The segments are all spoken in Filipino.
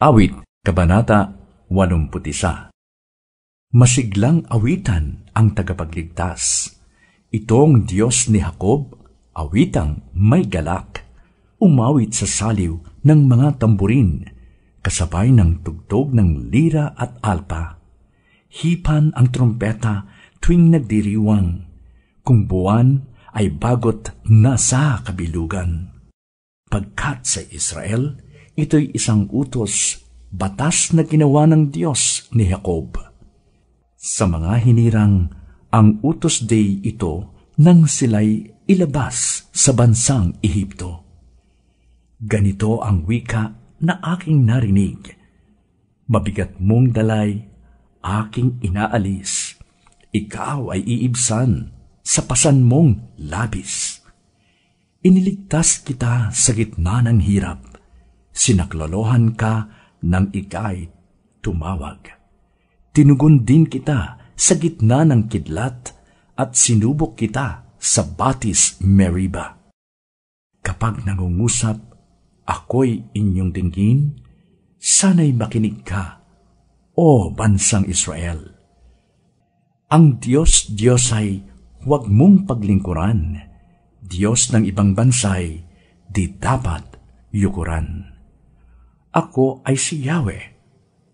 Awit, Kabanata 81. Masiglang awitan ang tagapagligtas. Itong Diyos ni Jacob, awitang may galak. Umawit sa saliw ng mga tamburin, kasabay ng tugtog ng lira at alpa. Hipan ang trompeta tuwing nagdiriwang, kung buwan ay bagot nasa kabilugan. Pagkat sa Israel, ito'y isang utos, batas na ginawa ng Diyos ni Jacob. Sa mga hinirang, ang utos day ito nang sila'y ilabas sa bansang Ehipto. Ganito ang wika na aking narinig: mabigat mong dalay, aking inaalis. Ikaw ay iibsan, sa pasan mong labis. Iniligtas kita sa gitna ng hirap. Sinaklolohan ka nang ika'y tumawag. Tinugon din kita sa gitna ng kidlat at sinubok kita sa Batis Meriba. Kapag nangungusap, ako'y inyong dinggin, sana'y makinig ka, o bansang Israel. Ang Diyos ay huwag mong paglingkuran. Diyos ng ibang bansay, di dapat yukuran. Ako ay si Yahweh,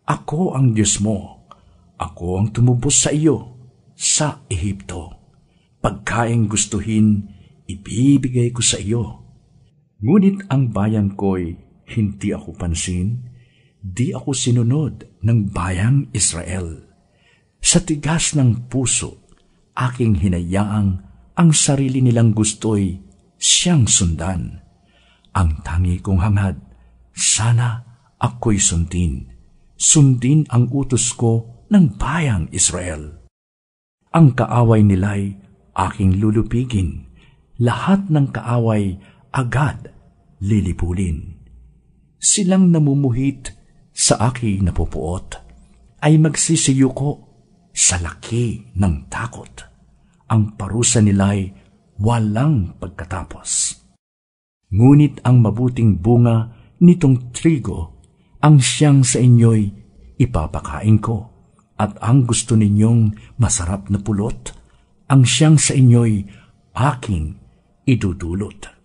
ako ang Diyos mo, ako ang tumubos sa iyo, sa Ehipto. Pagkaing gustuhin, ibibigay ko sa iyo. Ngunit ang bayan ko'y hindi ako pansin, di ako sinunod ng bayang Israel. Sa tigas ng puso, aking hinayaang ang sarili nilang gusto'y siyang sundan. Ang tangi kong hangad, sana ako'y sundin ang utos ko ng bayang Israel. Ang kaaway nila'y aking lulupigin, lahat ng kaaway agad lilipulin. Silang namumuhit sa aking napupuot, ay magsisiyuko sa laki ng takot. Ang parusa nila'y walang pagkatapos. Ngunit ang mabuting bunga nitong trigo, ang siyang sa inyo'y ipapakain ko, at ang gusto ninyong masarap na pulot, ang siyang sa inyo'y aking idudulot.